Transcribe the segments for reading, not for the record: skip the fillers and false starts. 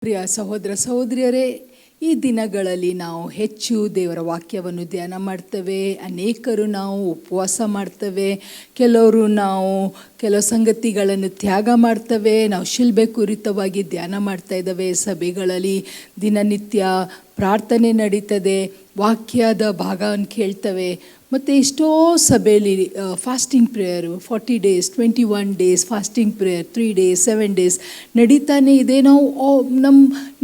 ಪ್ರಿಯ ಸಹೋದರ ಸಹೋದರಿಯರೇ, ಈ ದಿನಗಳಲ್ಲಿ ನಾವು ಹೆಚ್ಚು ದೇವರ ವಾಕ್ಯವನ್ನು ಧ್ಯಾನ ಮಾಡ್ತೇವೆ. ಅನೇಕರು ನಾವು ಉಪವಾಸ ಮಾಡ್ತೇವೆ. ಕೆಲವು ಸಂಗತಿಗಳನ್ನು ತ್ಯಾಗ ಮಾಡ್ತೇವೆ. ನಾವು ಶಿಲ್ಬೆ ಕುರಿತವಾಗಿ ಧ್ಯಾನ ಮಾಡ್ತಾ ಇದ್ದೇವೆ. ಸಭೆಗಳಲ್ಲಿ ದಿನನಿತ್ಯ ಪ್ರಾರ್ಥನೆ ನಡೀತದೆ, ವಾಕ್ಯದ ಭಾಗವನ್ನು ಕೇಳ್ತೇವೆ. ಮತ್ತು ಎಷ್ಟೋ ಸಭೆಯಲ್ಲಿ fasting prayer 40 days 21 days fasting prayer 3 days 7 days ನಡೀತಾನೆ ಇದೆ. ನಾವು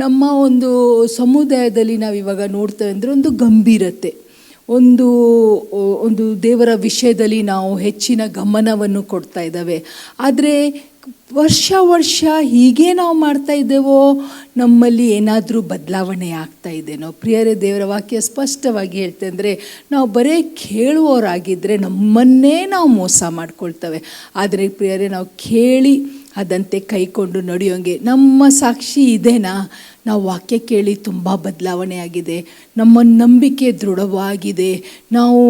ನಮ್ಮ ಒಂದು ಸಮುದಾಯದಲ್ಲಿ ನಾವು ಇವಾಗ ನೋಡ್ತೇವೆ ಅಂದರೆ ಒಂದು ಗಂಭೀರತೆ, ಒಂದು ದೇವರ ವಿಷಯದಲ್ಲಿ ನಾವು ಹೆಚ್ಚಿನ ಗಮನವನ್ನು ಕೊಡ್ತಾ ಇದ್ದಾವೆ. ಆದರೆ ವರ್ಷ ಹೀಗೆ ನಾವು ಮಾಡ್ತಾ ಇದ್ದೇವೋ, ನಮ್ಮಲ್ಲಿ ಏನಾದರೂ ಬದಲಾವಣೆ ಆಗ್ತಾ ಇದೆನೋ? ಪ್ರಿಯರೇ, ದೇವರ ವಾಕ್ಯ ಸ್ಪಷ್ಟವಾಗಿ ಹೇಳ್ತೆ ಅಂದರೆ, ನಾವು ಬರೀ ಕೇಳುವವರಾಗಿದ್ದರೆ ನಮ್ಮನ್ನೇ ನಾವು ಮೋಸ ಮಾಡ್ಕೊಳ್ತೇವೆ. ಆದರೆ ಪ್ರಿಯರೇ, ನಾವು ಕೇಳಿ ಅದಂತೆ ಕೈಕೊಂಡು ನಡೆಯೋಂಗೆ ನಮ್ಮ ಸಾಕ್ಷಿ ಇದೇನಾ? ನಾವು ವಾಕ್ಯ ಕೇಳಿ ತುಂಬ ಬದಲಾವಣೆ ಆಗಿದೆ, ನಮ್ಮ ನಂಬಿಕೆ ದೃಢವಾಗಿದೆ, ನಾವು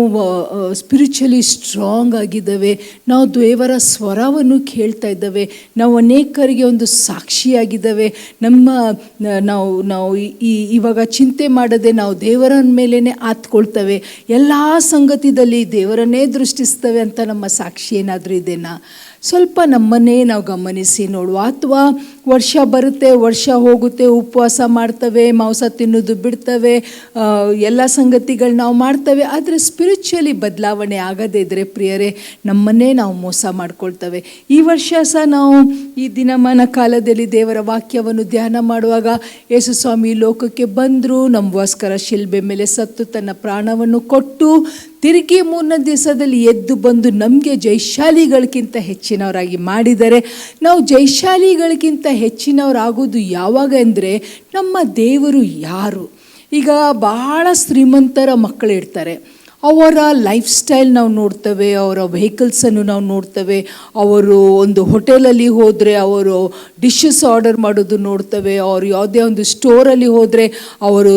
ಸ್ಪಿರಿಚುವಲಿ ಸ್ಟ್ರಾಂಗ್ ಆಗಿದ್ದೇವೆ, ನಾವು ದೇವರ ಸ್ವರವನ್ನು ಕೇಳ್ತಾ ಇದ್ದೇವೆ, ನಾವು ಅನೇಕರಿಗೆ ಒಂದು ಸಾಕ್ಷಿಯಾಗಿದ್ದೇವೆ. ನಾವು ಇವಾಗ ಚಿಂತೆ ಮಾಡದೆ ನಾವು ದೇವರ ಮೇಲೇ ಆತ್ಕೊಳ್ತೇವೆ, ಎಲ್ಲ ಸಂಗತಿಯಲ್ಲಿ ದೇವರನ್ನೇ ದೃಷ್ಟಿಸ್ತೇವೆ ಅಂತ ನಮ್ಮ ಸಾಕ್ಷಿ ಏನಾದರೂ ಇದೆನಾ? ಸ್ವಲ್ಪ ನಮ್ಮನ್ನೇ ನಾವು ಗಮನಿಸಿ ನೋಡುವ. ಅಥವಾ ವರ್ಷ ಬರುತ್ತೆ, ವರ್ಷ ಹೋಗುತ್ತೆ, ಉಪವಾಸ ಮಾಡ್ತವೆ, ಮಾಂಸ ತಿನ್ನೋದು ಬಿಡ್ತವೆ, ಎಲ್ಲ ಸಂಗತಿಗಳು ನಾವು ಮಾಡ್ತೇವೆ. ಆದರೆ ಸ್ಪಿರಿಚುವಲಿ ಬದಲಾವಣೆ ಆಗದೇ ಇದ್ದರೆ ಪ್ರಿಯರೇ, ನಮ್ಮನ್ನೇ ನಾವು ಮೋಸ ಮಾಡ್ಕೊಳ್ತೇವೆ. ಈ ವರ್ಷ ಸಹ ನಾವು ಈ ದಿನಮಾನ ಕಾಲದಲ್ಲಿ ದೇವರ ವಾಕ್ಯವನ್ನು ಧ್ಯಾನ ಮಾಡುವಾಗ ಯೇಸು ಸ್ವಾಮಿ ಲೋಕಕ್ಕೆ ಬಂದರು, ನಮಗೋಸ್ಕರ ಶಿಲ್ಬೆ ಮೇಲೆ ಸತ್ತು ತನ್ನ ಪ್ರಾಣವನ್ನು ಕೊಟ್ಟು ತಿರುಗಿ 3ನೇ ದಿವಸದಲ್ಲಿ ಎದ್ದು ಬಂದು ನಮಗೆ ಜಯಶಾಲಿಗಳಿಗಿಂತ ಹೆಚ್ಚಿನವರಾಗಿ ಮಾಡಿದ್ದಾರೆ. ನಾವು ಜಯಶಾಲಿಗಳಿಗಿಂತ ಹೆಚ್ಚಿನವರಾಗೋದು ಯಾವಾಗ ಅಂದರೆ, ನಮ್ಮ ದೇವರು ಯಾರು? ಈಗ ಬಹಳ ಶ್ರೀಮಂತರ ಮಕ್ಕಳು ಇರ್ತಾರೆ, ಅವರ ಲೈಫ್ ಸ್ಟೈಲ್ ನಾವು ನೋಡ್ತೇವೆ, ಅವರ ವೆಹಿಕಲ್ಸನ್ನು ನಾವು ನೋಡ್ತೇವೆ. ಅವರು ಒಂದು ಹೋಟೆಲಲ್ಲಿ ಹೋದರೆ ಅವರು ಡಿಶಸ್ ಆರ್ಡರ್ ಮಾಡೋದು ನೋಡ್ತೇವೆ. ಅವರು ಯಾವುದೇ ಒಂದು ಸ್ಟೋರಲ್ಲಿ ಹೋದರೆ ಅವರು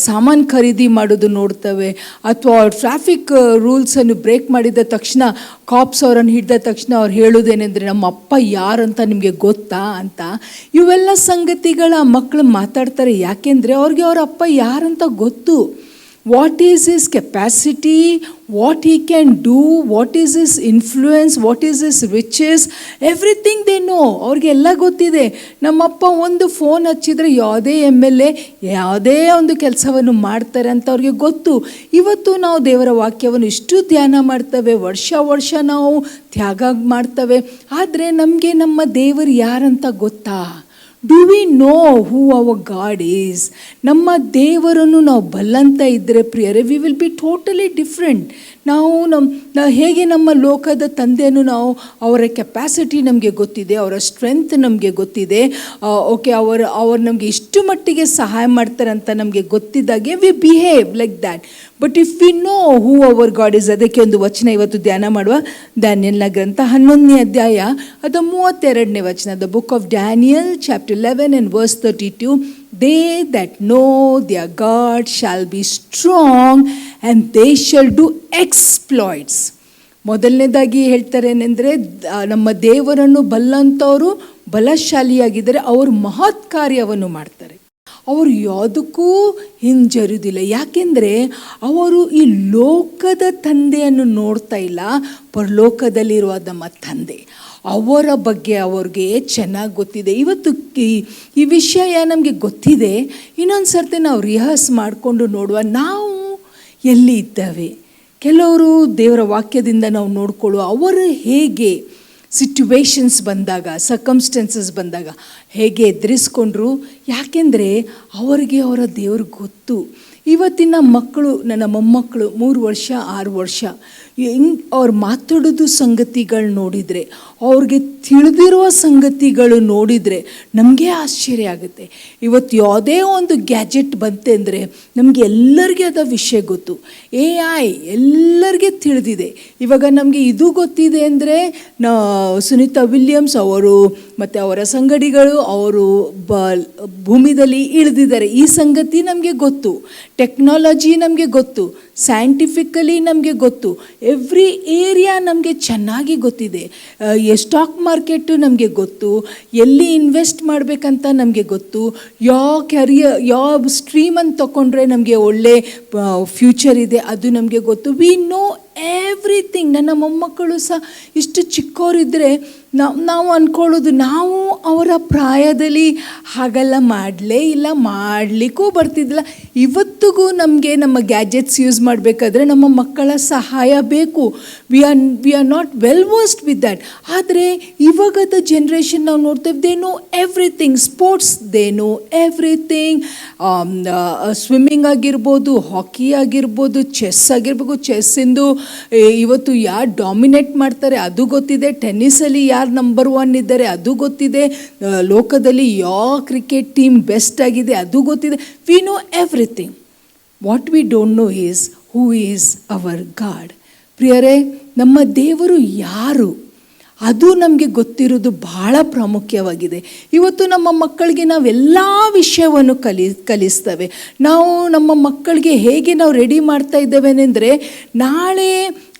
ಸಾಮಾನು ಖರೀದಿ ಮಾಡೋದು ನೋಡ್ತೇವೆ. ಅಥವಾ ಅವ್ರು ಟ್ರಾಫಿಕ್ ರೂಲ್ಸನ್ನು ಬ್ರೇಕ್ ಮಾಡಿದ ತಕ್ಷಣ ಕಾಪ್ಸ್ ಅವರನ್ನು ಹಿಡಿದ ತಕ್ಷಣ ಅವ್ರು ಹೇಳೋದೇನೆಂದರೆ, ನಮ್ಮ ಅಪ್ಪ ಯಾರಂತ ನಿಮಗೆ ಗೊತ್ತಾ ಅಂತ. ಇವೆಲ್ಲ ಸಂಗತಿಗಳ ಮಕ್ಕಳು ಮಾತಾಡ್ತಾರೆ. ಯಾಕೆಂದರೆ ಅವ್ರಿಗೆ ಅವ್ರ ಅಪ್ಪ ಯಾರಂತ ಗೊತ್ತು. What is his capacity, what he can do, what is his influence, what is his riches, everything they know. ಅವ್ರಿಗೆಲ್ಲ ಗೊತ್ತಿದೆ. ನಮ್ಮಪ್ಪ ಒಂದು ಫೋನ್ ಹಚ್ಚಿದರೆ ಯಾವುದೇ MLA ಯಾವುದೇ ಒಂದು ಕೆಲಸವನ್ನು ಮಾಡ್ತಾರೆ ಅಂತ ಅವ್ರಿಗೆ ಗೊತ್ತು. ಇವತ್ತು ನಾವು ದೇವರ ವಾಕ್ಯವನ್ನು ಇಷ್ಟು ಧ್ಯಾನ ಮಾಡ್ತೇವೆ, ವರ್ಷ ನಾವು ತ್ಯಾಗ ಮಾಡ್ತೇವೆ. ಆದರೆ ನಮಗೆ ನಮ್ಮ ದೇವರು ಯಾರಂತ ಗೊತ್ತಾ? Do we know who our God is? ನಮ್ಮ ದೇವರನ್ನು ನಾವು ಬಲ್ಲಂತ ಇದ್ದರೆ ಪ್ರಿಯರೇ, we will be totally different. ನಾವು ಹೇಗೆ ನಮ್ಮ ಲೋಕದ ತಂದೆಯನ್ನು ನಾವು ಅವರ ಕೆಪಾಸಿಟಿ ನಮಗೆ ಗೊತ್ತಿದೆ, ಅವರ ಸ್ಟ್ರೆಂತ್ ನಮಗೆ ಗೊತ್ತಿದೆ, ಓಕೆ ಅವರು ನಮಗೆ ಇಷ್ಟು ಮಟ್ಟಿಗೆ ಸಹಾಯ ಮಾಡ್ತಾರೆ ಅಂತ ನಮಗೆ ಗೊತ್ತಿದ್ದಾಗೆ we behave like that. But if we know who our God is, ಅದಕ್ಕೆ ಒಂದು ವಚನ ಇವತ್ತು ಧ್ಯಾನ ಮಾಡುವ. ದಾನಿಯೇಲನ ಗ್ರಂಥ 11ನೇ ಅಧ್ಯಾಯ ಅದು 32ನೇ ವಚನ. The book of Daniel chapter 11 and verse 32. They that know their God shall be strong and they shall do exploits. ಮೊದಲನೇದಾಗಿ ಹೇಳ್ತಾರೆ ಏನೆಂದರೆ, ನಮ್ಮ ದೇವರನ್ನು ಬಲ್ಲಂಥವರು ಬಲಶಾಲಿಯಾಗಿದ್ದರೆ ಅವರು ಮಹತ್ ಕಾರ್ಯವನ್ನು ಮಾಡ್ತಾರೆ. ಅವರು ಯಾವುದಕ್ಕೂ ಹಿಂಜರಿದಿಲ್ಲ. ಯಾಕೆಂದರೆ ಅವರು ಈ ಲೋಕದ ತಂದೆಯನ್ನು ನೋಡ್ತಾ ಇಲ್ಲ, ಪರಲೋಕದಲ್ಲಿರುವ ನಮ್ಮ ತಂದೆ ಅವರ ಬಗ್ಗೆ ಅವ್ರಿಗೆ ಚೆನ್ನಾಗಿ ಗೊತ್ತಿದೆ. ಇವತ್ತು ಈ ವಿಷಯ ನಮಗೆ ಗೊತ್ತಿದೆ. ಇನ್ನೊಂದು ಸರ್ತಿ ನಾವು ರಿಹರ್ಸ್ ಮಾಡಿಕೊಂಡು ನೋಡುವ, ನಾವು ಎಲ್ಲಿ ಇದ್ದೇವೆ. ಕೆಲವರು ದೇವರ ವಾಕ್ಯದಿಂದ ನಾವು ನೋಡ್ಕೊಳ್ಳುವ, ಅವರು ಹೇಗೆ ಸಿಚುವೇಶನ್ಸ್ ಬಂದಾಗ, ಸರ್ಕಮ್ಸ್ಟೆನ್ಸಸ್ ಬಂದಾಗ ಹೇಗೆ ಎದುರಿಸ್ಕೊಂಡ್ರು. ಯಾಕೆಂದರೆ ಅವರಿಗೆ ಅವರ ದೇವ್ರಿಗೆ ಗೊತ್ತು. ಇವತ್ತಿನ ಮಕ್ಕಳು, ನನ್ನ ಮೊಮ್ಮಕ್ಕಳು 3 ವರ್ಷ 6 ವರ್ಷ, ಅವ್ರು ಮಾತಾಡೋದು ಸಂಗತಿಗಳು ನೋಡಿದರೆ, ಅವ್ರಿಗೆ ತಿಳಿದಿರುವ ಸಂಗತಿಗಳು ನೋಡಿದರೆ ನಮಗೆ ಆಶ್ಚರ್ಯ ಆಗುತ್ತೆ. ಇವತ್ತು ಯಾವುದೇ ಒಂದು ಗ್ಯಾಜೆಟ್ ಬಂತೆ ಅಂದರೆ ನಮಗೆ ಎಲ್ಲರಿಗೆ ಅದ ವಿಷಯ ಗೊತ್ತು. AI ಎಲ್ಲರಿಗೆ ತಿಳಿದಿದೆ. ಇವಾಗ ನಮಗೆ ಇದು ಗೊತ್ತಿದೆ ಅಂದರೆ ಸುನೀತಾ ವಿಲಿಯಮ್ಸ್ ಅವರು ಮತ್ತು ಅವರ ಸಂಗಡಿಗಳು ಅವರು ಭೂಮಿದಲ್ಲಿ ಇಳಿದಿದ್ದಾರೆ, ಈ ಸಂಗತಿ ನಮಗೆ ಗೊತ್ತು. ಗೊತ್ತು, ಟೆಕ್ನಾಲಜಿ ನಮಗೆ ಗೊತ್ತು, ಸೈಂಟಿಫಿಕಲಿ ನಮಗೆ ಗೊತ್ತು, ಎವ್ರಿ ಏರಿಯಾ ನಮಗೆ ಚೆನ್ನಾಗಿ ಗೊತ್ತಿದೆ. ಸ್ಟಾಕ್ ಮಾರ್ಕೆಟು ನಮಗೆ ಗೊತ್ತು, ಎಲ್ಲಿ ಇನ್ವೆಸ್ಟ್ ಮಾಡಬೇಕಂತ ನಮಗೆ ಗೊತ್ತು, ಯಾವ ಕ್ಯಾರಿಯರ್ ಯಾವ ಸ್ಟ್ರೀಮ್ ಅಂತ ತಗೊಂಡ್ರೆ ನಮಗೆ ಒಳ್ಳೆ ಫ್ಯೂಚರ್ ಇದೆ ಅದು ನಮಗೆ ಗೊತ್ತು. We know everything. ನನ್ನ ಮೊಮ್ಮಕ್ಕಳು ಸಹ ಇಷ್ಟು ಚಿಕ್ಕವರಿದ್ದರೆ ನಾವು ಅಂದ್ಕೊಳ್ಳೋದು ನಾವು ಅವರ ಪ್ರಾಯದಲ್ಲಿ ಹಾಗೆಲ್ಲ ಮಾಡಲೇ ಇಲ್ಲ, ಮಾಡಲಿಕ್ಕೂ ಬರ್ತಿದ್ದಿಲ್ಲ. ಇವತ್ತಿಗೂ ನಮಗೆ ನಮ್ಮ ಗ್ಯಾಜೆಟ್ಸ್ ಯೂಸ್ ಮಾಡಬೇಕಾದ್ರೆ ನಮ್ಮ ಮಕ್ಕಳ ಸಹಾಯ ಬೇಕು. We are not well versed with that. ಆದರೆ ಇವಾಗದ ಜನ್ರೇಷನ್ ನಾವು ನೋಡ್ತೇವೆ, they know everything. Sports they know everything. Swimming ಆಗಿರ್ಬೋದು, ಹಾಕಿ ಆಗಿರ್ಬೋದು, ಚೆಸ್ ಆಗಿರ್ಬೇಕು. ಚೆಸ್ಸಿಂದು ಇವತ್ತು ಯಾರು ಡಾಮಿನೇಟ್ ಮಾಡ್ತಾರೆ ಅದು ಗೊತ್ತಿದೆ, ಟೆನ್ನಿಸಲ್ಲಿ ಯಾರು ನಂಬರ್ 1 ಇದ್ದಾರೆ ಅದು ಗೊತ್ತಿದೆ, ಲೋಕದಲ್ಲಿ ಯಾವ ಕ್ರಿಕೆಟ್ ಟೀಮ್ ಬೆಸ್ಟ್ ಆಗಿದೆ ಅದು ಗೊತ್ತಿದೆ. We know everything. What we don't know is who is our god. ಪ್ರಿಯರೇ, ನಮ್ಮ ದೇವರು ಯಾರು ಅದು ನಮಗೆ ಗೊತ್ತಿರೋದು ಬಹಳ ಪ್ರಾಮುಖ್ಯವಾಗಿದೆ. ಇವತ್ತು ನಮ್ಮ ಮಕ್ಕಳಿಗೆ ನಾವೆಲ್ಲ ವಿಷಯವನ್ನು ಕಲಿಸ್ತೇವೆ. ನಾವು ನಮ್ಮ ಮಕ್ಕಳಿಗೆ ಹೇಗೆ ನಾವು ರೆಡಿ ಮಾಡ್ತಾ ಇದ್ದೇವೆ ಅಂದರೆ, ನಾಳೆ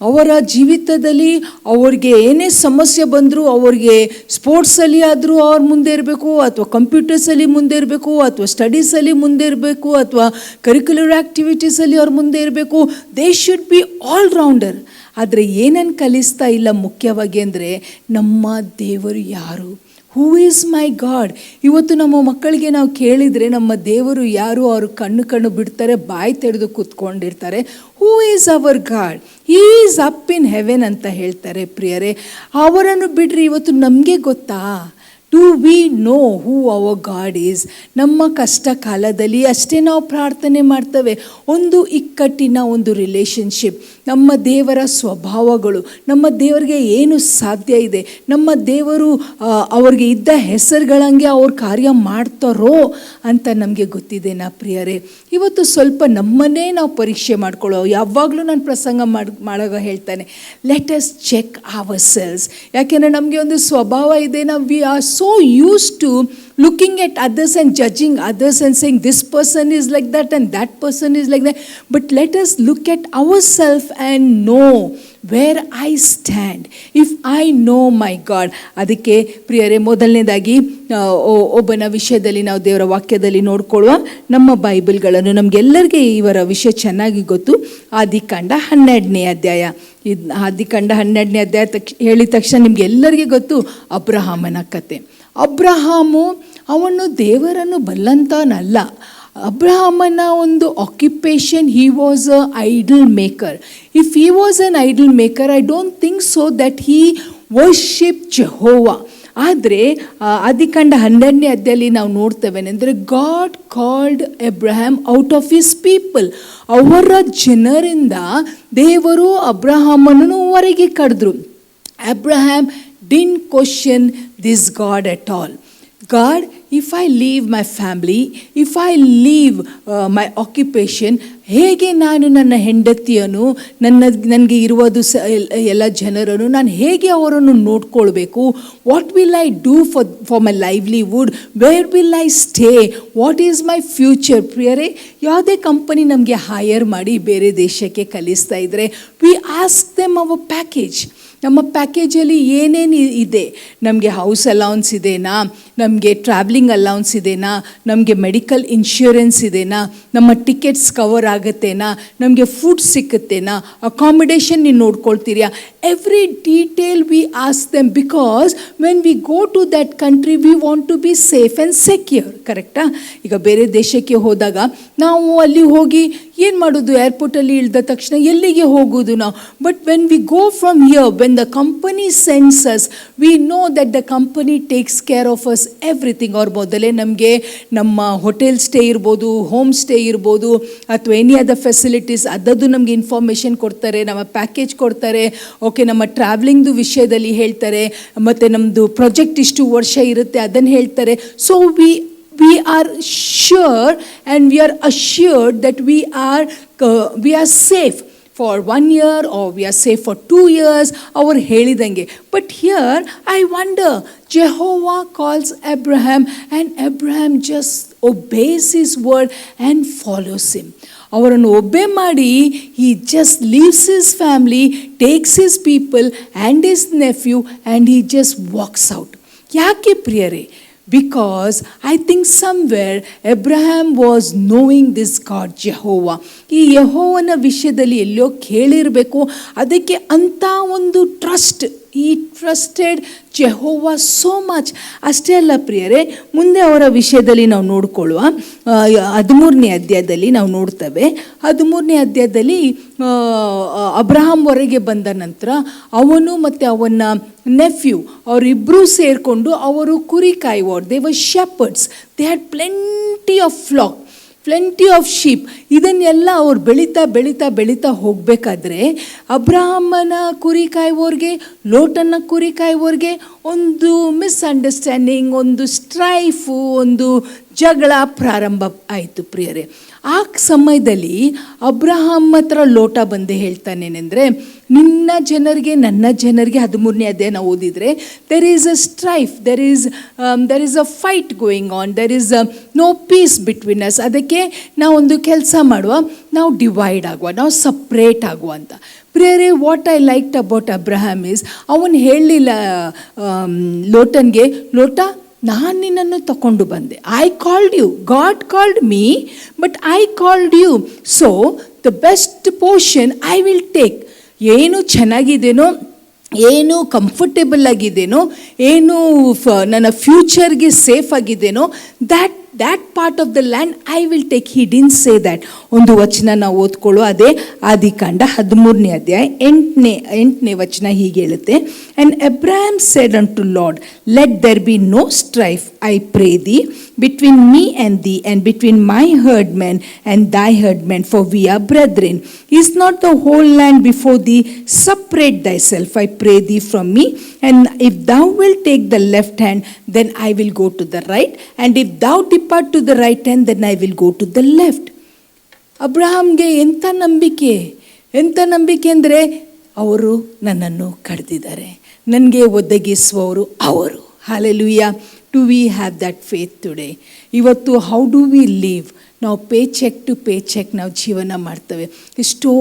ಅವರ ಜೀವಿತದಲ್ಲಿ ಅವ್ರಿಗೆ ಏನೇ ಸಮಸ್ಯೆ ಬಂದರೂ ಅವ್ರಿಗೆ ಸ್ಪೋರ್ಟ್ಸಲ್ಲಿ ಆದರೂ ಅವ್ರು ಮುಂದೆ ಇರಬೇಕು, ಅಥವಾ ಕಂಪ್ಯೂಟರ್ಸಲ್ಲಿ ಮುಂದೆ ಇರಬೇಕು, ಅಥವಾ ಸ್ಟಡೀಸಲ್ಲಿ ಮುಂದೆ ಇರಬೇಕು, ಅಥವಾ ಕರಿಕ್ಯುಲರ್ ಆ್ಯಕ್ಟಿವಿಟೀಸಲ್ಲಿ ಅವ್ರು ಮುಂದೆ ಇರಬೇಕು. They should be all rounder. ಆದರೆ ಏನನ್ನು ಕಲಿಸ್ತಾ ಇಲ್ಲ ಮುಖ್ಯವಾಗಿ ಅಂದರೆ, ನಮ್ಮ ದೇವರು ಯಾರು, ಹೂ ಈಸ್ ಮೈ ಗಾಡ್. ಇವತ್ತು ನಮ್ಮ ಮಕ್ಕಳಿಗೆ ನಾವು ಕೇಳಿದರೆ ನಮ್ಮ ದೇವರು ಯಾರು, ಅವರು ಕಣ್ಣು ಬಿಡ್ತಾರೆ, ಬಾಯಿ ತೆರೆದು ಕೂತ್ಕೊಂಡಿರ್ತಾರೆ. Who is our God, he is up in heaven ಅಂತ ಹೇಳ್ತಾರೆ. ಪ್ರಿಯರೇ, ಅವರನ್ನು ಬಿಡ್ರಿ. ಇವತ್ತು ನಮಗೆ ಗೊತ್ತಾ, do we know who our God is? ನಮ್ಮ ಕಷ್ಟ ಕಾಲದಲ್ಲಿ ಅಷ್ಟೇ ನಾವು ಪ್ರಾರ್ಥನೆ ಮಾಡ್ತೇವೆ. ಒಂದು ಇಕ್ಕಟ್ಟಿನ ಒಂದು ರಿಲೇಷನ್ಶಿಪ್, ನಮ್ಮ ದೇವರ ಸ್ವಭಾವಗಳು, ನಮ್ಮ ದೇವರಿಗೆ ಏನು ಸಾಧ್ಯ ಇದೆ, ನಮ್ಮ ದೇವರು ಅವ್ರಿಗೆ ಇದ್ದ ಹೆಸರುಗಳಂಗೆ ಅವ್ರು ಕಾರ್ಯ ಮಾಡ್ತಾರೋ ಅಂತ ನಮಗೆ ಗೊತ್ತಿದೆನಾ ಪ್ರಿಯರೇ? ಇವತ್ತು ಸ್ವಲ್ಪ ನಮ್ಮನ್ನೇ ನಾವು ಪರೀಕ್ಷೆ ಮಾಡ್ಕೊಳ್ಳೋ. ಯಾವಾಗಲೂ ನಾನು ಪ್ರಸಂಗ ಮಾಡಾಗ ಹೇಳ್ತಾನೆ, let us check ourselves. ಯಾಕೆಂದರೆ ನಮಗೆ ಒಂದು ಸ್ವಭಾವ ಇದೆ, ನಾವು we are so used to looking at others and judging others and saying this person is like that and that person is like that. But let us look at ourselves and know where I stand, if I know my God. ಅದಕ್ಕೆ ಪ್ರಿಯರೇ, ಮೊದಲನೇದಾಗಿ ಒಬ್ಬನ ವಿಷಯದಲ್ಲಿ ನಾವು ದೇವರ ವಾಕ್ಯದಲ್ಲಿ ನೋಡ್ಕೊಳ್ಳುವ. ನಮ್ಮ ಬೈಬಲ್ಗಳನ್ನು ನಮಗೆಲ್ಲರಿಗೆ ಇವರ ವಿಷಯ ಚೆನ್ನಾಗಿ ಗೊತ್ತು. ಆದಿಕಾಂಡ 12ನೇ ಅಧ್ಯಾಯ. ಆದಿಕಾಂಡ 12ನೇ ಅಧ್ಯಾಯ ಹೇಳಿದ ತಕ್ಷಣ ನಿಮ್ಗೆ ಎಲ್ಲರಿಗೂ ಗೊತ್ತು ಅಬ್ರಹಾಮನ ಕತೆ. ಅಬ್ರಹಾಮು ಅವನು ದೇವರನ್ನು ಬಲ್ಲಂತಾನಲ್ಲ. ಅಬ್ರಹಾಮನ ಒಂದು occupation, he was a idol maker. If he was an idol maker, I don't think so that he worship Jehovah. ಆದರೆ ಆದಿಕಾಂಡ 12ನೇ ಅಧ್ಯಾಯದಲ್ಲಿ ನಾವು ನೋಡ್ತೇವೆ ಅಂದರೆ, God called Abraham out of his people. ಅವರ ಜನರಿಂದ ದೇವರು ಅಬ್ರಹಾಮನನ್ನು ಹೊರಗೆ ಕರೆದ್ರು. Abraham didn't question this God at all. God, if I leave my family, if I leave my occupation, ಹೇಗೆ ನಾನು ನನ್ನ ಹೆಂಡತಿಯನ್ನು, ನನಗೆ ಇರುವುದು ಎಲ್ಲ ಜನರನ್ನು ನಾನು ಹೇಗೆ ಅವರನ್ನು ನೋಡ್ಕೊಳ್ಬೇಕು? What will I do for my livelihood? Where will I stay? What is my future? ಪ್ರಿಯರೇ, ಯಾವುದೇ ಕಂಪನಿ ನಮಗೆ ಹೈಯರ್ ಮಾಡಿ ಬೇರೆ ದೇಶಕ್ಕೆ ಕಲಿಸ್ತಾ ಇದ್ದರೆ, we ask them our package. ನಮ್ಮ ಪ್ಯಾಕೇಜಲ್ಲಿ ಏನೇನು ಇದೆ? ನಮಗೆ ಹೌಸ್ ಅಲೌನ್ಸ್ ಇದೆನಾ? ನಮಗೆ ಟ್ರಾವ್ಲಿಂಗ್ ಅಲೌನ್ಸ್ ಇದೆನಾ? ನಮಗೆ ಮೆಡಿಕಲ್ ಇನ್ಶೂರೆನ್ಸ್ ಇದೆನಾ? ನಮ್ಮ ಟಿಕೆಟ್ಸ್ ಕವರ್ ಆಗುತ್ತೇನಾ? ನಮಗೆ ಫುಡ್ ಸಿಕ್ಕುತ್ತೇನಾ? ಅಕಾಮಿಡೇಷನ್ ನೀವು ನೋಡ್ಕೊಳ್ತೀರಾ? Every detail we ask them, because when we go to that country we want to be safe and secure. ಕರೆಕ್ಟಾ? ಈಗ ಬೇರೆ ದೇಶಕ್ಕೆ ಹೋದಾಗ ನಾವು ಅಲ್ಲಿ ಹೋಗಿ ಏನು ಮಾಡೋದು? ಏರ್ಪೋರ್ಟಲ್ಲಿ ಇಳಿದ ತಕ್ಷಣ ಎಲ್ಲಿಗೆ ಹೋಗೋದು ನಾವು? But when we go from here, when the company sends us, V know that the company takes care of us everything. ಅವ್ರು ಮೊದಲೇ ನಮಗೆ ನಮ್ಮ ಹೋಟೆಲ್ ಸ್ಟೇ ಇರ್ಬೋದು, ಹೋಮ್ ಸ್ಟೇ ಇರ್ಬೋದು, ಅಥವಾ ಎನಿ ಅದರ್ ಫೆಸಿಲಿಟೀಸ್ ಅದದ್ದು ನಮಗೆ ಇನ್ಫಾರ್ಮೇಷನ್ ಕೊಡ್ತಾರೆ, ನಮ್ಮ ಪ್ಯಾಕೇಜ್ ಕೊಡ್ತಾರೆ. ಓಕೆ, ನಮ್ಮ ಟ್ರಾವ್ಲಿಂಗ್ದು ವಿಷಯದಲ್ಲಿ ಹೇಳ್ತಾರೆ, ಮತ್ತು ನಮ್ಮದು ಪ್ರಾಜೆಕ್ಟ್ ಇಷ್ಟು ವರ್ಷ ಇರುತ್ತೆ ಅದನ್ನು ಹೇಳ್ತಾರೆ. So we are sure and we are assured that we are safe for 1 year or we are safe for 2 years, ಅವರು ಹೇಳಿದಂಗೆ. But here I wonder, Jehovah calls Abraham and Abraham just obeys his word and follows him. ಅವರನ್ನು ಒಬ್ಬೆ ಮಾಡಿ he just leaves his family, takes his people and his nephew and he just walks out. ಯಾಕೆ ಪ್ರಿಯರೇ? Because I think somewhere Abraham was knowing this God Jehovah. ಈ ಯೆಹೋವನ ವಿಷಯದಲ್ಲಿ ಎಲ್ಲೋ ಕೇಳಿರಬೇಕು. ಅದಕ್ಕೆ ಅಂತ ಒಂದು ಟ್ರಸ್ಟ್, ಈ ಟ್ರಸ್ಟೆಡ್ ಜೆಹೋವಾ ಸೋ ಮಚ್. ಅಷ್ಟೇ ಅಲ್ಲ ಪ್ರಿಯರೇ, ಮುಂದೆ ಅವರ ವಿಷಯದಲ್ಲಿ ನಾವು ನೋಡ್ಕೊಳ್ಳುವ 13ನೇ ಅಧ್ಯಾಯದಲ್ಲಿ ನಾವು ನೋಡ್ತೇವೆ. 13ನೇ ಅಧ್ಯಾಯದಲ್ಲಿ ಅಬ್ರಹಾಂ ಹೊರಗೆ ಬಂದ ನಂತರ ಅವನು ಮತ್ತು ಅವನ ನೆಫ್ಯೂ ಅವರಿಬ್ಬರೂ ಸೇರಿಕೊಂಡು ಅವರು ಕುರಿ ಕಾಯುವವರು. They were shepherds. They had plenty of flock, plenty of sheep. ಇದನ್ನೆಲ್ಲ ಅವ್ರು ಬೆಳೀತಾ ಬೆಳೀತಾ ಬೆಳೀತಾ ಹೋಗಬೇಕಾದ್ರೆ ಅಬ್ರಹಾಮನ ಕುರಿ ಕಾಯುವವ್ರಿಗೆ, ಲೋಟನ ಕುರಿ ಕಾಯುವವ್ರಿಗೆ ಒಂದು ಮಿಸ್ಅಂಡರ್ಸ್ಟ್ಯಾಂಡಿಂಗ್, ಒಂದು ಸ್ಟ್ರೈಫು, ಒಂದು ಜಗಳ ಪ್ರಾರಂಭ ಆಯಿತು ಪ್ರಿಯರೇ. ಆ ಸಮಯದಲ್ಲಿ ಅಬ್ರಹಾಂ ಹತ್ರ ಲೋಟ ಬಂದೇ ಹೇಳ್ತಾನೇನೆಂದರೆ, ನಿನ್ನ ಜನರಿಗೆ ನನ್ನ ಜನರಿಗೆ 13ನೇ ಅಧ್ಯಾಯ ನಾವು ಓದಿದರೆ there is a strife, there is a fight going on, there is no peace between us. ಅದಕ್ಕೆ ನಾವೊಂದು ಕೆಲಸ ಮಾಡುವ, ನಾವು ಡಿವೈಡ್ ಆಗುವ, ನಾವು ಸಪ್ರೇಟ್ ಆಗುವ ಅಂತ. ಪ್ರಿಯರೇ, what I liked about Abraham is, ಅವನು ಹೇಳಲಿಲ್ಲ ಲೋಟನ್ಗೆ, ಲೋಟ ನಾನು ನಿನ್ನನ್ನು ತಗೊಂಡು ಬಂದೆ, I called you, God called me but I called you, so the best portion I will take. ಏನು ಚೆನ್ನಾಗಿದೆನೋ, ಏನು ಕಂಫರ್ಟೇಬಲ್ ಆಗಿದೆನೋ, ಏನು ನನ್ನ ಫ್ಯೂಚರ್ಗೆ ಸೇಫ್ ಆಗಿದೆನೋ, that part of the land I will take. He didn't say that. ಒಂದು ವಚನ ನಾವು ಓದ್ಕೊಳ್ಳೋ, ಅದೇ ಆದಿಕಾಂಡ 13ನೇ ಅಧ್ಯಾಯ 8ನೇ ವಚನ ಹೀಗೆ ಹೇಳುತ್ತೆ, and Abraham said unto Lord, let there be no strife, I pray thee, between me and thee, and between my herdmen and thy herdmen, for we are brethren. Is not the whole land before thee? Separate thyself, I pray thee, from me. And if thou wilt take the left hand, then I will go to the right. And if thou depart to the right hand, then I will go to the left. ಅಬ್ರಹಾಮ್ಗೆ ಎಂಥ ನಂಬಿಕೆ, ಎಂಥ ನಂಬಿಕೆ ಅಂದರೆ, ಅವರು ನನ್ನನ್ನು ಕರೆದಿದ್ದಾರೆ, ನನಗೆ ಒದಗಿಸುವವರು ಅವರು. Hallelujah. Do we have that faith today? ಇವತ್ತು ಹೌ ಡು ವಿ ಲೀವ್? ನಾವು paycheck to paycheck ನಾವು ಜೀವನ ಮಾಡ್ತೇವೆ. ಎಷ್ಟೋ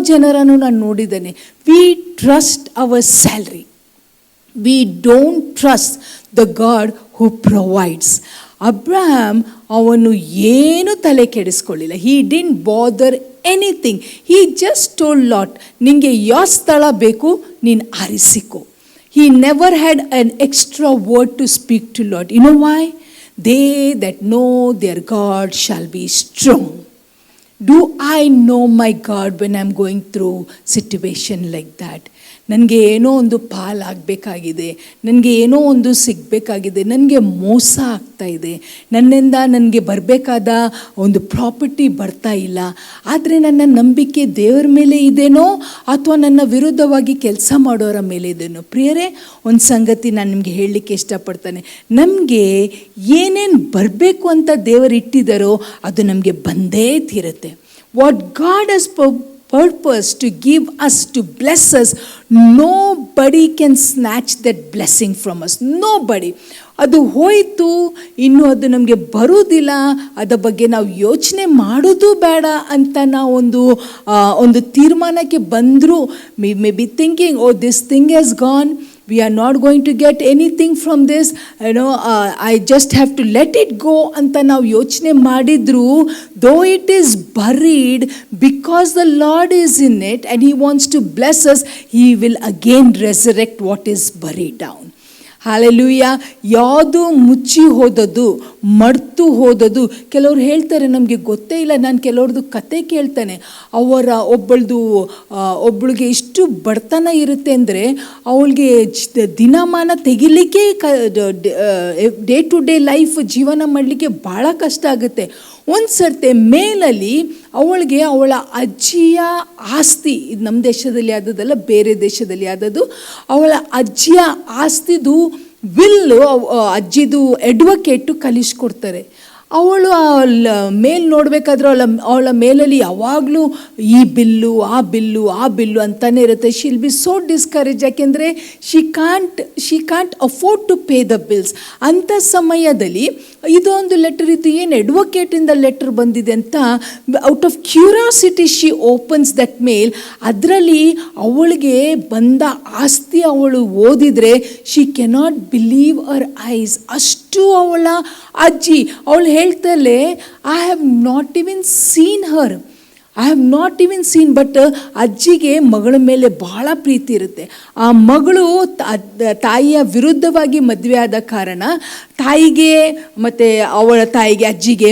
ಜನರನ್ನು ನಾನು ನೋಡಿದ್ದೇನೆ. We trust our salary, we don't trust the God who provides. Abraham ಅವನು ಏನು ತಲೆ ಕೆಡಿಸ್ಕೊಳ್ಳಿಲ್ಲ. He didn't bother anything. He just told Lot, ನಿಂಗೆ ಯಾವ ಸ್ಥಳ ಬೇಕು ನೀನು ಆರಿಸಿಕೊ. He never had an extra word to speak to Lord. You know why? They that know their God shall be strong. Do I know my God when I'm going through situation like that? ನನಗೆ ಏನೋ ಒಂದು ಪಾಲಾಗಬೇಕಾಗಿದೆ, ನನಗೆ ಏನೋ ಒಂದು ಸಿಗಬೇಕಾಗಿದೆ, ನನಗೆ ಮೋಸ ಆಗ್ತಾ ಇದೆ, ನನ್ನಿಂದ ನನಗೆ ಬರಬೇಕಾದ ಒಂದು ಪ್ರಾಪರ್ಟಿ ಬರ್ತಾ ಇಲ್ಲ, ಆದರೆ ನನ್ನ ನಂಬಿಕೆ ದೇವರ ಮೇಲೆ ಇದೆನೋ ಅಥವಾ ನನ್ನ ವಿರುದ್ಧವಾಗಿ ಕೆಲಸ ಮಾಡೋರ ಮೇಲೆ ಇದೆನೋ? ಪ್ರಿಯರೇ, ಒಂದು ಸಂಗತಿ ನಾನು ನಿಮಗೆ ಹೇಳಲಿಕ್ಕೆ ಇಷ್ಟಪಡ್ತಾನೆ. ನಮಗೆ ಏನೇನು ಬರಬೇಕು ಅಂತ ದೇವರು ಇಟ್ಟಿದ್ದಾರೋ ಅದು ನಮಗೆ ಬಂದೇ ತೀರುತ್ತೆ. What God has purpose to give us, to bless us, nobody can snatch that blessing from us. Nobody. ಅದು ಹೋಯಿತು, ಇನ್ನು ಅದು ನಮಗೆ ಬರುವುದಿಲ್ಲ, ಅದರ ಬಗ್ಗೆ ನಾವು ಯೋಚನೆ ಮಾಡೋದು ಬೇಡ ಅಂತ ನಾವು ಒಂದು ತೀರ್ಮಾನಕ್ಕೆ ಬಂದರೂ, may be thinking, oh this thing has gone, we are not going to get anything from this, I just have to let it go ಅಂತ ನಾವು ಯೋಚನೆ ಮಾಡಿದ್ರು, though it is buried, because the Lord is in it and he wants to bless us, he will again resurrect what is buried down. Hallelujah. ಯಾವುದು ಮುಚ್ಚಿ ಹೋದದ್ದು, ಮರ್ತು ಹೋದದ್ದು. ಕೆಲವ್ರು ಹೇಳ್ತಾರೆ, ನಮಗೆ ಗೊತ್ತೇ ಇಲ್ಲ. ನಾನು ಕೆಲವ್ರದ್ದು ಕತೆ ಕೇಳ್ತಾನೆ. ಒಬ್ಬಳಿಗೆ ಇಷ್ಟು ಬಡತನ ಇರುತ್ತೆ ಅಂದರೆ ಅವಳಿಗೆ ದಿನಮಾನ ತೆಗಿಲಿಕ್ಕೆ, ಡೇ ಟು ಡೇ ಲೈಫ್ ಜೀವನ ಮಾಡಲಿಕ್ಕೆ ಭಾಳ ಕಷ್ಟ ಆಗುತ್ತೆ. ಒಂದು ಸರ್ತೆ ಮೇಲಲ್ಲಿ ಅವಳಿಗೆ ಅವಳ ಅಜ್ಜಿಯ ಆಸ್ತಿ, ಇದು ನಮ್ಮ ದೇಶದಲ್ಲಿ ಆದದಲ್ಲ, ಬೇರೆ ದೇಶದಲ್ಲಿ ಆದದ್ದು, ಅವಳ ಅಜ್ಜಿಯ ಆಸ್ತಿದು ವಿಲ್ಲು ಅಜ್ಜಿದು ಅಡ್ವೊಕೇಟು ಕಲಿಸ್ಕೊಡ್ತಾರೆ. ಅವಳು ಮೇಲ್ ನೋಡಬೇಕಾದ್ರೆ ಅವಳ ಮೇಲಲ್ಲಿ ಯಾವಾಗಲೂ ಈ ಬಿಲ್ಲು ಆ ಬಿಲ್ಲು ಅಂತಾನೆ ಇರುತ್ತೆ. ಶಿಲ್ ಬಿ ಸೋ ಡಿಸ್ಕರೇಜ್, ಯಾಕೆಂದರೆ she can't afford to pay the bills. ಅಂಥ ಸಮಯದಲ್ಲಿ ಇದೊಂದು ಲೆಟರ್ ಇತ್ತು, ಏನು ಅಡ್ವೊಕೇಟಿಂದ ಲೆಟರ್ ಬಂದಿದೆ ಅಂತ out of curiosity she opens that mail. ಅದರಲ್ಲಿ ಅವಳಿಗೆ ಬಂದ ಆಸ್ತಿ ಅವಳು ಓದಿದರೆ she cannot believe our eyes. ಅಷ್ಟು ಅವಳ ಅಜ್ಜಿ ಅವಳು ಹೇಳ್ತಲೇ, I have not even seen but ಅಜ್ಜಿಗೆ ಮಗಳ ಮೇಲೆ ಬಹಳ ಪ್ರೀತಿ ಇರುತ್ತೆ. ಆ ಮಗಳು ತಾಯಿಯ ವಿರುದ್ಧವಾಗಿ ಮದುವೆ ಆದ ಕಾರಣ ತಾಯಿಗೆ ಮತ್ತು ಅವಳ ತಾಯಿಗೆ ಅಜ್ಜಿಗೆ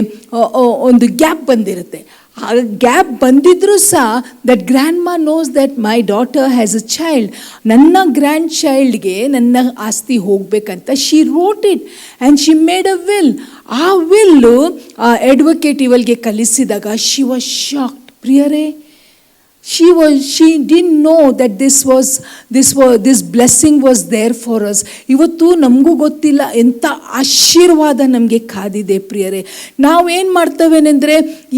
ಒಂದು ಗ್ಯಾಪ್ ಬಂದಿರುತ್ತೆ. ಆ ಗ್ಯಾಪ್ ಬಂದಿದ್ರೂ ಸಹ ದಟ್ ಗ್ರ್ಯಾಂಡ್ ಮಾ knows that my daughter has a child, ನನ್ನ ಗ್ರ್ಯಾಂಡ್ ಚೈಲ್ಡ್ಗೆ ನನ್ನ ಆಸ್ತಿ ಹೋಗಬೇಕಂತ she wrote it and she made a will. ಆ ವಿಲ್ಲು ಅಡ್ವೊಕೇಟ್ ಇವಳಿಗೆ ಕಲಿಸಿದಾಗ ಶಿ ವಾಸ್ ಶಾಕ್ಡ್. ಪ್ರಿಯರೇ, she didn't know that this blessing was there for us. ಇವತ್ತು ನಮಗೂ ಗೊತ್ತಿಲ್ಲ ಎಂಥ ಆಶೀರ್ವಾದ ನಮಗೆ ಕಾದಿದೆ. ಪ್ರಿಯರೇ, ನಾವೇನು ಮಾಡ್ತವೇನೆಂದರೆ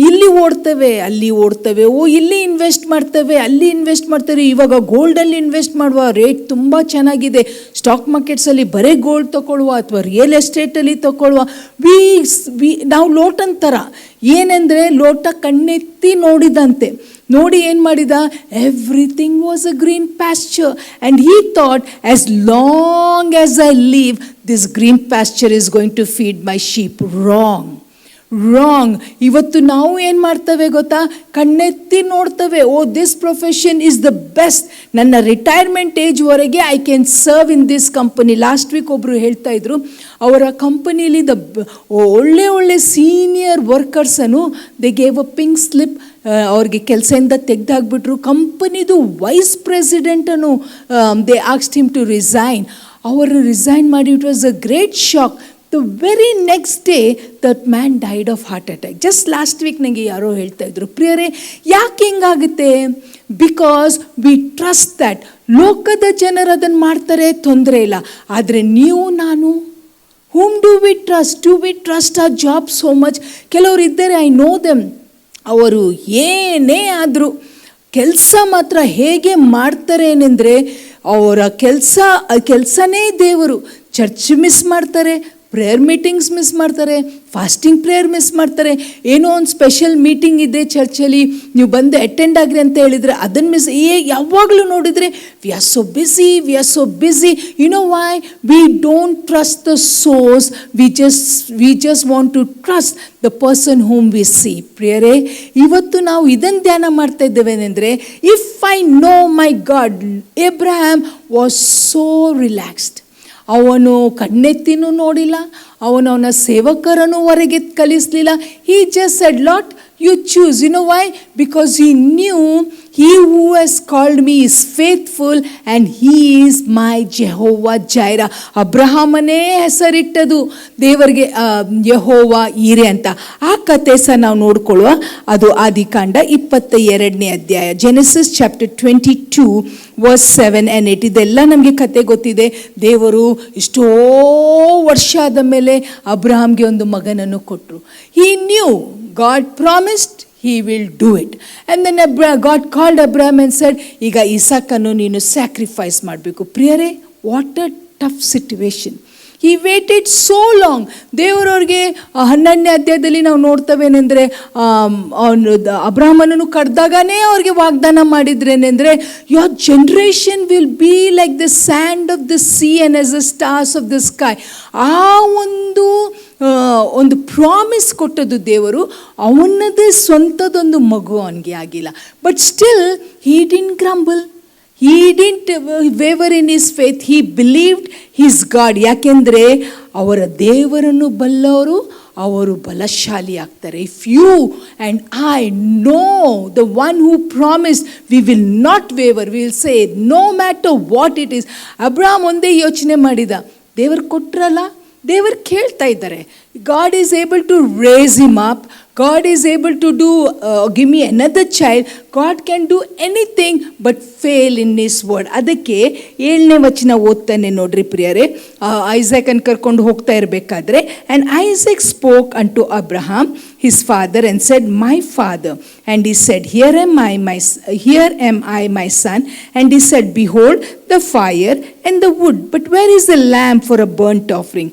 ಇಲ್ಲಿ ಓಡ್ತೇವೆ ಅಲ್ಲಿ ಓಡ್ತೇವೆ, ಇಲ್ಲಿ ಇನ್ವೆಸ್ಟ್ ಮಾಡ್ತೇವೆ ಅಲ್ಲಿ ಇನ್ವೆಸ್ಟ್ ಮಾಡ್ತೇವೆ. ಇವಾಗ ಗೋಲ್ಡಲ್ಲಿ ಇನ್ವೆಸ್ಟ್ ಮಾಡುವ ರೇಟ್ ತುಂಬ ಚೆನ್ನಾಗಿದೆ, ಸ್ಟಾಕ್ ಮಾರ್ಕೆಟ್ಸಲ್ಲಿ ಬರೀ ಗೋಲ್ಡ್ ತೊಗೊಳ್ಳುವ ಅಥವಾ ರಿಯಲ್ ಎಸ್ಟೇಟಲ್ಲಿ ತೊಗೊಳ್ಳುವ. ನಾವು ಲೋಟನ್ ಥರ ಏನೆಂದರೆ ಲೋಟ ಕಣ್ಣೆತ್ತಿ ನೋಡಿದಂತೆ ನೋಡಿ ಏನು ಮಾಡಿದ, everything was a green pasture and he thought as long as I live this green pasture is going to feed my sheep. Wrong. ಇವತ್ತು ನಾವು ಏನು ಮಾಡ್ತೇವೆ ಗೊತ್ತಾ, ಕಣ್ಣೆತ್ತಿ ನೋಡ್ತೇವೆ, this profession is the best, ನನ್ನ ರಿಟೈರ್ಮೆಂಟ್ ಏಜ್ವರೆಗೆ I can serve in this company. Last week ಒಬ್ಬರು ಹೇಳ್ತಾ ಇದ್ರು, ಅವರ ಕಂಪನಿಲಿ ಒಳ್ಳೆ ಸೀನಿಯರ್ ವರ್ಕರ್ಸನ್ನು they gave a pink slip, ಅವ್ರಿಗೆ ಕೆಲಸದಿಂದ ತೆಗೆದಾಕ್ಬಿಟ್ರು. ಕಂಪನಿದು ವೈಸ್ ಪ್ರೆಸಿಡೆಂಟನ್ನು they asked him to resign. ಅವರು ರಿಸೈನ್ ಮಾಡಿ, it was a great shock. The very next day that man died of heart attack. Just last week ನನಗೆ ಯಾರೋ ಹೇಳ್ತಾ ಇದ್ರು. ಪ್ರಿಯರೇ, ಯಾಕೆ ಹಿಂಗಾಗುತ್ತೆ? Because we trust that. ಲೋಕದ ಜನರು ಅದನ್ನು ಮಾಡ್ತಾರೆ, ತೊಂದರೆ ಇಲ್ಲ. ಆದರೆ ನೀವು ನಾನು, whom do we trust? Do we trust our job so much? ಕೆಲವರು ಇದ್ದಾರೆ, ಐ ನೋ ದೆಮ್, ಅವರು ಏನೇ ಆದರೂ ಕೆಲಸ ಮಾತ್ರ ಹೇಗೆ ಮಾಡ್ತಾರೆ ಏನೆಂದರೆ ಅವರ ಕೆಲಸನೇ ದೇವರು. ಚರ್ಚ್ ಮಿಸ್ ಮಾಡ್ತಾರೆ, ಪ್ರೇಯರ್ ಮೀಟಿಂಗ್ಸ್ ಮಿಸ್ ಮಾಡ್ತಾರೆ, ಫಾಸ್ಟಿಂಗ್ ಪ್ರೇಯರ್ ಮಿಸ್ ಮಾಡ್ತಾರೆ. ಏನೋ ಒಂದು ಸ್ಪೆಷಲ್ ಮೀಟಿಂಗ್ ಇದೆ ಚರ್ಚಲ್ಲಿ, ನೀವು ಬಂದು ಅಟೆಂಡ್ ಆಗ್ರಿ ಅಂತ ಹೇಳಿದರೆ ಅದನ್ನು ಮಿಸ್. ಯಾವಾಗಲೂ ನೋಡಿದರೆ we are so busy. You know why? We don't trust the source, we just want to trust the person whom we see. ಪ್ರಿಯರೇ, ಇವತ್ತು ನಾವು ಇದನ್ನು ಧ್ಯಾನ ಮಾಡ್ತಾ ಇದ್ದೇವೇನೆಂದರೆ, if I know my God, Abraham was so relaxed. ಅವನು ಕಣ್ಣೆತ್ತಿನೂ ನೋಡಿಲ್ಲ, ಅವನ ಸೇವಕರನ್ನು ಹೊರಗೆ ಕಲಿಸಲಿಲ್ಲ. He just said, Lord, you choose. You know why? Because he knew he who has called me is faithful and he is my Jehovah Jireh. ಅಬ್ರಹಾಮನೇ ಹೆಸರಿಟ್ಟದು ದೇವರಿಗೆ ಯೆಹೋವ ಈರೆ ಅಂತ. ಆ ಕಥೆ ಸಹ ನಾವು ನೋಡ್ಕೊಳ್ಳುವ. ಅದು ಆದಿಕಾಂಡ 22ನೇ ಅಧ್ಯಾಯ, Genesis chapter 22 verse 7 and 8. ಇದೆಲ್ಲ ನಮಗೆ ಕತೆ ಗೊತ್ತಿದೆ. ದೇವರು ಎಷ್ಟೋ ವರ್ಷ ಆದ ಮೇಲೆ ಅಬ್ರಹಾಮ್ಗೆ ಒಂದು ಮಗನನ್ನು ಕೊಟ್ಟರು. He knew, God promised, he will do it. And then God called Abraham and said, ಈಗ ಇಸಾಕನ್ನು ನೀನು ಸ್ಯಾಕ್ರಿಫೈಸ್ ಮಾಡಬೇಕು. ಪ್ರಿಯರೇ, what a tough situation. He waited so long. ದೇವರವ್ರಿಗೆ 12ನೇ ಅಧ್ಯಾಯದಲ್ಲಿ ನಾವು ನೋಡ್ತವೇನೆಂದರೆ, ಅಬ್ರಹಾಮನನ್ನು ಕಡ್ದಾಗನೇ ಅವ್ರಿಗೆ ವಾಗ್ದಾನ ಮಾಡಿದ್ರೇನೆಂದರೆ, your generation will be like the sand of the sea and as the stars of the sky. ಆ ಒಂದು ಪ್ರಾಮಿಸ್ ಕೊಟ್ಟದ್ದು ದೇವರು. ಅವನದೇ ಸ್ವಂತದೊಂದು ಮಗು ಅವನಿಗೆ ಆಗಿಲ್ಲ. But still he didn't grumble. He didn't waver in his faith. He believed his God. ಯಾಕೆಂದರೆ ಅವರ ದೇವರನ್ನು ಬಲ್ಲವರು ಅವರು ಬಲಶಾಲಿ ಆಗ್ತಾರೆ. If you and I know the one who promised, we will not waver. We will say no matter what it is. Abraham ಒಂದೇ ಯೋಚನೆ ಮಾಡಿದ, ದೇವರು ಕೊಟ್ರಲ್ಲ, ದೇವರು ಕೇಳ್ತಾ ಇದ್ದಾರೆ. God is able to raise him up God is able to do, give me another child. God can do anything but fail in his word. ಅದಕ್ಕೆ 7ನೇ ವಚನ ಓದ್ತಾನೆ ನೋಡ್ರಿ ಪ್ರಿಯರೇ. ಐಸಾಕನ್ ಕರ್ಕೊಂಡು ಹೋಗ್ತಾ ಇರಬೇಕಾದ್ರೆ, and Isaac spoke unto Abraham his father and said, my father. And he said, here am I, my son. And he said, behold the fire and the wood, but where is the lamb for a burnt offering?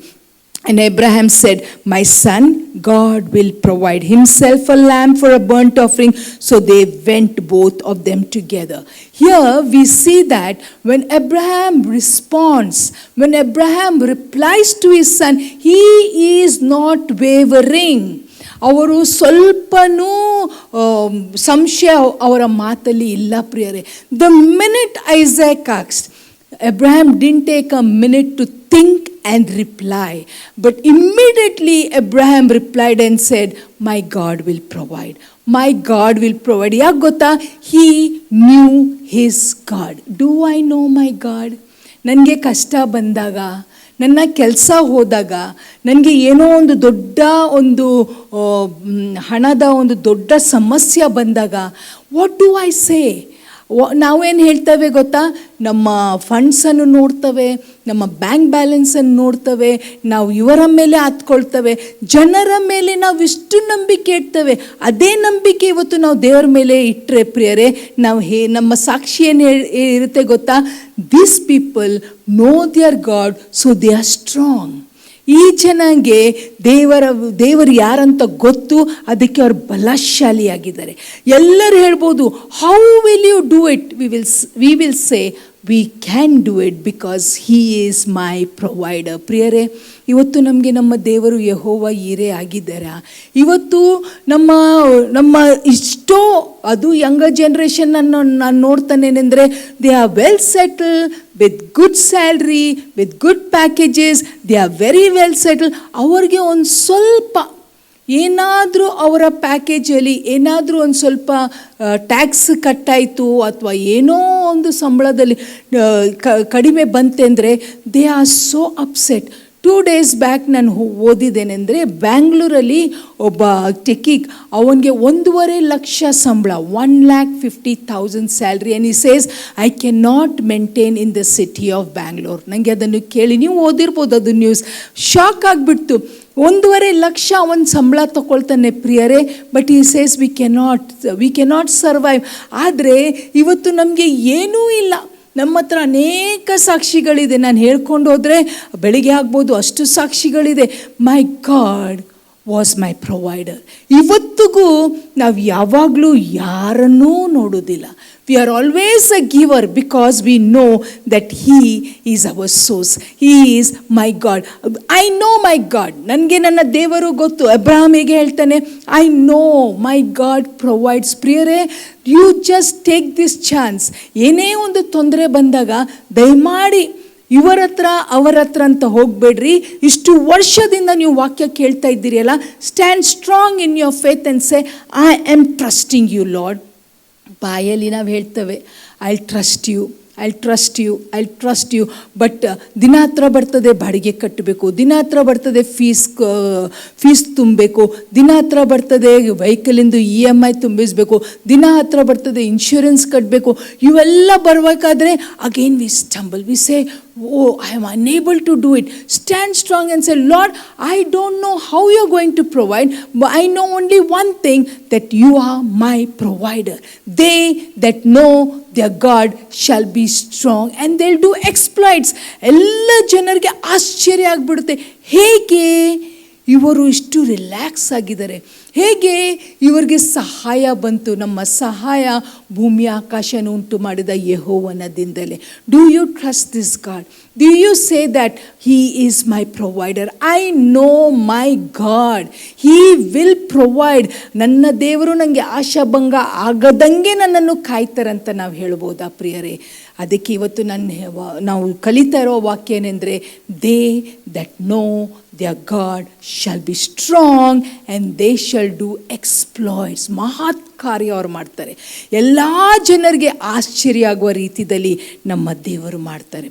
And Abraham said, my son, God will provide himself a lamb for a burnt offering. So they went both of them together. Here we see that when Abraham responds, when Abraham replies to his son, he is not wavering. ಅವರು ಸ್ವಲ್ಪನೂ ಸಂಶಯ ಅವರ ಮಾತಲ್ಲಿ ಇಲ್ಲ ಪ್ರಿಯರೇ. The minute Isaac asked, Abraham didn't take a minute to think and reply, but immediately Abraham replied and said, my God will provide. My God will provide. ಯಾಕೆ ಗೊತ್ತಾ? He knew his God. Do I know my God? ನನಗೆ ಕಷ್ಟ ಬಂದಾಗ, ನನ್ನ ಕೆಲಸ ಹೋದಾಗ, ನನಗೆ ಏನೋ ಒಂದು ದೊಡ್ಡ ಹಣದ ಒಂದು ದೊಡ್ಡ ಸಮಸ್ಯೆ ಬಂದಾಗ, ವಾಟ್ ಡು ಐ ಸೇ? ನಾವೇನು ಹೇಳ್ತೇವೆ ಗೊತ್ತಾ? ನಮ್ಮ ಫಂಡ್ಸನ್ನು ನೋಡ್ತವೆ, ನಮ್ಮ ಬ್ಯಾಂಕ್ ಬ್ಯಾಲೆನ್ಸನ್ನು ನೋಡ್ತವೆ, ನಾವು ಇವರ ಮೇಲೆ ಹತ್ಕೊಳ್ತವೆ, ಜನರ ಮೇಲೆ ನಾವು ಇಷ್ಟು ನಂಬಿಕೆ ಇಡ್ತೇವೆ. ಅದೇ ನಂಬಿಕೆ ಇವತ್ತು ನಾವು ದೇವರ ಮೇಲೆ ಇಟ್ಟರೆ ಪ್ರಿಯರೇ, ನಾವು ನಮ್ಮ ಸಾಕ್ಷಿ ಏನು ಇರುತ್ತೆ ಗೊತ್ತಾ? These people know their God, so they are strong. ಈ ಜನಗೆ ದೇವರು ಯಾರಂತ ಗೊತ್ತು, ಅದಕ್ಕೆ ಅವ್ರು ಬಲಶಾಲಿಯಾಗಿದ್ದಾರೆ. ಎಲ್ಲರೂ ಹೇಳ್ಬೋದು, how will you do it? We will say we can do it because he is my provider. ಪ್ರಿಯರೇ, ಇವತ್ತು ನಮಗೆ ನಮ್ಮ ದೇವರು ಯೆಹೋವ ಈರೇ ಆಗಿದ್ದಾರೆ. ಇವತ್ತು ನಮ್ಮ ಇಷ್ಟೋ, ಅದು ಯಂಗರ್ ಜನ್ರೇಷನ್ ನಾನು ನೋಡ್ತಾನೇನೆಂದರೆ, they are well settle with good salary, with good packages, they are very well settle. ಅವ್ರಿಗೆ ಒಂದು ಸ್ವಲ್ಪ ಏನಾದರೂ ಅವರ ಪ್ಯಾಕೇಜಲ್ಲಿ ಏನಾದರೂ ಒಂದು ಸ್ವಲ್ಪ ಟ್ಯಾಕ್ಸ್ ಕಟ್ಟಾಯಿತು ಅಥವಾ ಏನೋ ಒಂದು ಸಂಬಳದಲ್ಲಿ ಕಡಿಮೆ ಬಂತೆಂದರೆ they are so upset. 2 days back ನಾನು ಓದಿದ್ದೇನೆಂದರೆ, ಬ್ಯಾಂಗ್ಳೂರಲ್ಲಿ ಒಬ್ಬ ಟೆಕಿಗ್, ಅವನಿಗೆ 1.5 ಲಕ್ಷ ಸಂಬಳ, 1,50,000 salary, and he says I can not maintain in the city of Bangalore. ನನಗೆ ಅದನ್ನು ಕೇಳಿ, ನೀವು ಓದಿರ್ಬೋದು ಅದು ನ್ಯೂಸ್, ಶಾಕ್ ಆಗಿಬಿಡ್ತು. 1.5 ಲಕ್ಷ ಒಂದು ಸಂಬಳ ತಗೊಳ್ತಾನೆ ಪ್ರಿಯರೇ, ಬಟ್ ಈ ಸೇಸ್ ವಿ ಕೆನಾಟ್ ಸರ್ವೈವ್. ಆದರೆ ಇವತ್ತು ನಮಗೆ ಏನೂ ಇಲ್ಲ. ನಮ್ಮ ಹತ್ರ ಅನೇಕ ಸಾಕ್ಷಿಗಳಿದೆ, ನಾನು ಹೇಳ್ಕೊಂಡು ಹೋದರೆ ಬೆಳಿಗ್ಗೆ ಆಗ್ಬೋದು, ಅಷ್ಟು ಸಾಕ್ಷಿಗಳಿದೆ. My God was my provider. ಇವತ್ತಿಗೂ ನಾವು ಯಾವಾಗಲೂ ಯಾರನ್ನೂ ನೋಡೋದಿಲ್ಲ. We are always a giver because we know that he is our source. He is my God. I know my God. ನನಗೆ ನನ್ನ ದೇವರು ಗೊತ್ತು. ಅಬ್ರಹಾಮ್ ಹೇಗೆ ಹೇಳ್ತಾನೆ, I know my God provides. ಪ್ರಿಯರೇ, you just take this chance. ಏನೇ ಒಂದು ತೊಂದರೆ ಬಂದಾಗ ದಯಮಾಡಿ ಇವರ ಹತ್ರ ಅವರ ಹತ್ರ ಅಂತ ಹೋಗಬೇಡ್ರಿ. ಇಷ್ಟು ವರ್ಷದಿಂದ ನೀವು ವಾಕ್ಯ ಕೇಳ್ತಾ ಇದ್ದೀರಿಯಲ್ಲ, stand strong in your faith and say I am trusting you Lord. ಬಾಯಲ್ಲಿ ನಾವು ಹೇಳ್ತೇವೆ, I trust you, I trust you, I trust you. But ದಿನ ಹತ್ರ ಬರ್ತದೆ ಬಾಡಿಗೆ ಕಟ್ಟಬೇಕು, ದಿನ ಹತ್ರ ಬರ್ತದೆ ಫೀಸ್ ತುಂಬಬೇಕು, ದಿನ ಹತ್ರ ಬರ್ತದೆ ವೆಹಿಕಲಿಂದು EMI ತುಂಬಿಸಬೇಕು, ದಿನ ಹತ್ರ ಬರ್ತದೆ ಇನ್ಶೂರೆನ್ಸ್ ಕಟ್ಟಬೇಕು. ಇವೆಲ್ಲ ಬರಬೇಕಾದ್ರೆ again we stumble, we say, oh, I am unable to do it. Stand strong and say, Lord, I don't know how you are going to provide, but I know only one thing, that you are my provider. They that know their God shall be strong and they'll do exploits. ಎಲ್ಲ ಜನರಿಗೆ ಆಶ್ಚರ್ಯ ಆಗಿಬಿಡುತ್ತೆ, ಹೇಗೆ ಇವರು ಇಷ್ಟು relax ಆಗಿದ್ದಾರೆ, ಹೇಗೆ ಇವರಿಗೆ ಸಹಾಯ ಬಂತು. ನಮ್ಮ ಸಹಾಯ ಭೂಮಿ ಆಕಾಶನ ಉಂಟು ಮಾಡಿದ ಯೆಹೋವನದಿಂದಲೇ. Do you trust this God? Do you say that he is my provider? I know my God, he will provide. ನನ್ನ ದೇವರು ನನಗೆ ಆಶಾಭಂಗ ಆಗದಂಗೆ ನನ್ನನ್ನು ಕಾಯ್ತಾರಂತ ನಾವು ಹೇಳ್ಬೋದಾ ಪ್ರಿಯರೇ? ಅದಕ್ಕೆ ಇವತ್ತು ನಾವು ಕಲಿತಾ ಇರೋ ವಾಕ್ಯ ಏನೆಂದರೆ, they that know their God shall be strong and they shall do exploits. ಮಹತ್ ಕಾರ್ಯ ಅವ್ರು ಮಾಡ್ತಾರೆ. ಎಲ್ಲ ಜನರಿಗೆ ಆಶ್ಚರ್ಯ ಆಗುವ ರೀತಿಯಲ್ಲಿ ನಮ್ಮ ದೇವರು ಮಾಡ್ತಾರೆ.